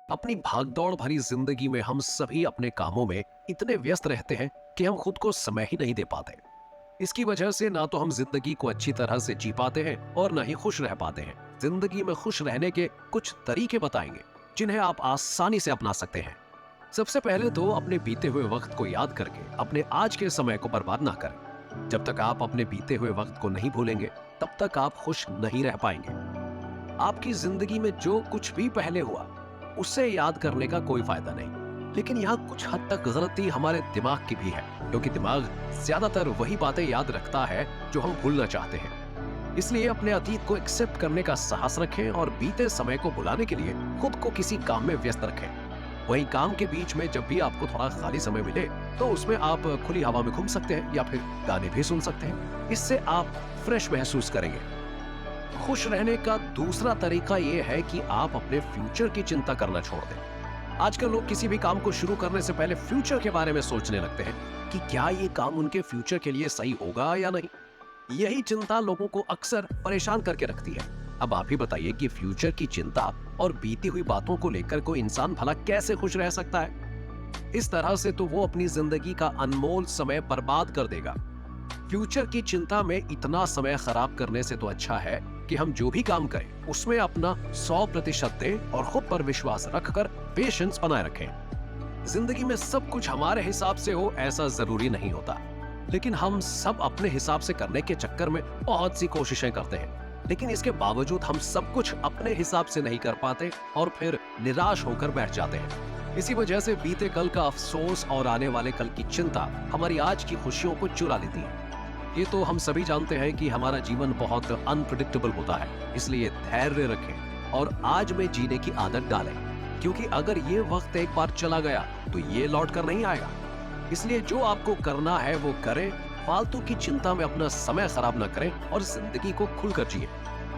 अपनी भागदौड़ भरी जिंदगी में हम सभी अपने कामों में इतने व्यस्त रहते हैं कि हम खुद को समय ही नहीं दे पाते। इसकी वजह से ना तो हम जिंदगी को अच्छी तरह से जी पाते हैं और ना ही खुश रह पाते हैं। जिंदगी में खुश रहने के कुछ तरीके बताएंगे जिन्हें आप आसानी से अपना सकते हैं। सबसे पहले तो अपने बीते हुए वक्त को याद करके अपने आज के समय को बर्बाद ना करें। जब तक आप अपने बीते हुए वक्त को नहीं भूलेंगे तब तक आप खुश नहीं रह पाएंगे। आपकी जिंदगी में जो कुछ भी पहले हुआ उसे याद करने का कोई फायदा नहीं, लेकिन यहाँ कुछ हद तक गलती हमारे दिमाग की भी है, क्योंकि दिमाग ज्यादातर वही बातें याद रखता है जो हम भूलना चाहते हैं। इसलिए अपने अतीत को एक्सेप्ट करने का साहस रखें और बीते समय को भुलाने के लिए खुद को किसी काम में व्यस्त रखें। वहीं काम के बीच में जब भी आपको थोड़ा खाली समय मिले तो उसमें आप खुली हवा में घूम सकते हैं या फिर गाने भी सुन सकते हैं। इससे आप फ्रेश महसूस करेंगे। खुश रहने का दूसरा तरीका यह है कि आप अपने फ्यूचर की चिंता करना छोड़ दें। आजकल लोग किसी भी काम को शुरू करने से पहले फ्यूचर के बारे में सोचने लगते हैं कि क्या ये काम उनके फ्यूचर के लिए सही होगा या नहीं। यही चिंता लोगों को अक्सर परेशान करके रखती है। अब आप ही बताइए कि फ्यूचर की चिंता और बीती हुई बातों को लेकर कोई इंसान भला कैसे खुश रह सकता है। इस तरह से तो वो अपनी जिंदगी का अनमोल समय बर्बाद कर देगा। फ्यूचर की चिंता में इतना समय खराब करने से तो अच्छा है कि हम जो भी काम करें उसमें अपना 100% दें और खुद पर विश्वास रखकर पेशेंस बनाए रखें। जिंदगी में सब कुछ हमारे हिसाब से हो ऐसा जरूरी नहीं होता, लेकिन हम सब अपने हिसाब से करने के चक्कर में बहुत सी कोशिशें करते हैं, लेकिन इसके बावजूद हम सब कुछ अपने हिसाब से नहीं कर पाते और फिर निराश होकर बैठ जाते हैं। इसी वजह से बीते कल का अफसोस और आने वाले कल की चिंता हमारी आज की खुशियों को चुरा लेती है। ये तो हम सभी जानते हैं कि हमारा जीवन बहुत अनप्रेडिक्टेबल होता है, इसलिए धैर्य रखें और आज में जीने की आदत डालें, क्योंकि अगर ये वक्त एक बार चला गया तो ये लौट कर नहीं आएगा। इसलिए जो आपको करना है वो करें, फालतू की चिंता में अपना समय खराब न करें और जिंदगी को खुलकर जिए।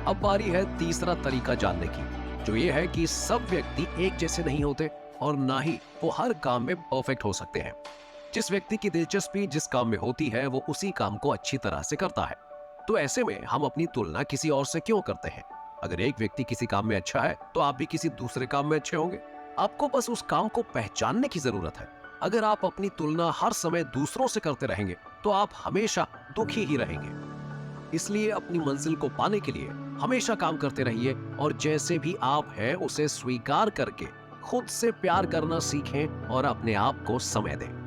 अब बारी है तीसरा तरीका जानने की, जो ये है कि सब व्यक्ति एक जैसे नहीं होते और ना ही वो हर काम में परफेक्ट हो सकते हैं। जिस व्यक्ति की दिलचस्पी जिस काम में होती है वो उसी काम को अच्छी तरह से करता है। तो ऐसे में हम अपनी तुलना किसी और से क्यों करते हैं। अगर एक व्यक्ति किसी काम में अच्छा है तो आप भी किसी दूसरे काम में अच्छे होंगे। आपको बस उस काम को पहचानने की जरूरत है। अगर आप अपनी तुलना हर समय दूसरों से करते रहेंगे तो आप हमेशा दुखी ही रहेंगे। इसलिए अपनी मंजिल को पाने के लिए हमेशा काम करते रहिए और जैसे भी आप हैं उसे स्वीकार करके खुद से प्यार करना सीखें और अपने आप को समय दें।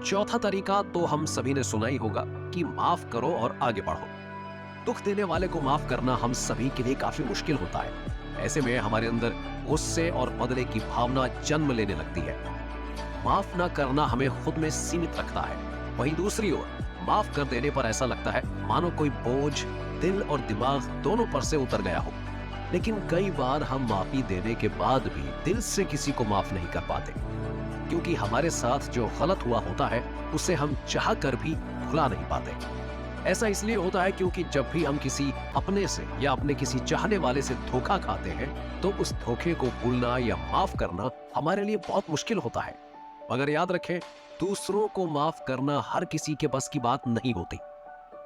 चौथा तरीका तो हम सभी ने सुना ही होगा कि माफ करो और आगे बढ़ो। दुख देने वाले को माफ करना हम सभी के लिए काफी मुश्किल होता है। ऐसे में हमारे अंदर गुस्से और बदले की भावना जन्म लेने लगती है। माफ ना करना हमें खुद में सीमित रखता है। वहीं दूसरी ओर माफ कर देने पर ऐसा लगता है मानो कोई बोझ दिल और दिमाग दोनों पर से उतर गया हो। लेकिन कई बार हम माफी देने के बाद भी दिल से किसी को माफ नहीं कर पाते, क्योंकि हमारे साथ जो गलत हुआ होता है उसे हम चाह कर भी भुला नहीं पाते। ऐसा इसलिए होता है क्योंकि जब भी हम किसी अपने से या अपने किसी चाहने वाले से धोखा खाते हैं तो उस धोखे को भूलना या माफ करना हमारे लिए बहुत मुश्किल होता है। मगर याद रखें, दूसरों को माफ करना हर किसी के बस की बात नहीं होती।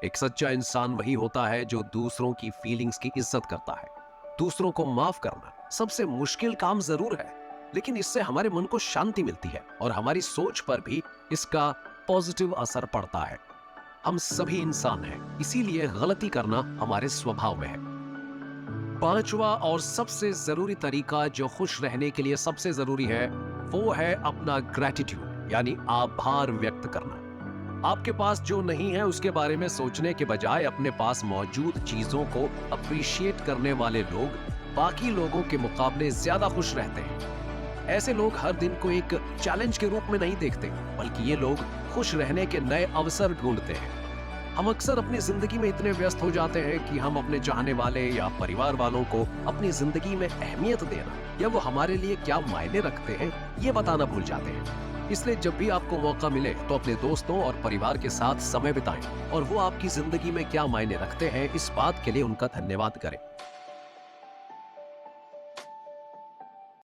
एक सच्चा इंसान वही होता है जो दूसरों की फीलिंग्स की इज्जत करता है। दूसरों को माफ करना सबसे मुश्किल काम जरूर है, लेकिन इससे हमारे मन को शांति मिलती है और हमारी सोच पर भी इसका पॉजिटिव असर पड़ता है। हम सभी इंसान हैं, इसीलिए गलती करना हमारे स्वभाव में है। पांचवा और सबसे जरूरी तरीका जो खुश रहने के लिए सबसे जरूरी है वो है अपना ग्रैटिट्यूड यानी आभार व्यक्त करना। आपके पास जो नहीं है उसके बारे में सोचने के बजाय अपने पास मौजूद चीजों को अप्रिशिएट करने वाले लोग बाकी लोगों के मुकाबले ज्यादा खुश रहते हैं। ऐसे लोग हर दिन को एक चैलेंज के रूप में नहीं देखते, बल्कि ये लोग खुश रहने के नए अवसर ढूंढते हैं। हम अक्सर अपनी जिंदगी में इतने व्यस्त हो जाते हैं कि हम अपने चाहने वाले या परिवार वालों को अपनी जिंदगी में अहमियत देना या वो हमारे लिए क्या मायने रखते हैं ये बताना भूल जाते हैं। इसलिए जब भी आपको मौका मिले तो अपने दोस्तों और परिवार के साथ समय बिताएं और वो आपकी जिंदगी में क्या मायने रखते हैं इस बात के लिए उनका धन्यवाद करें।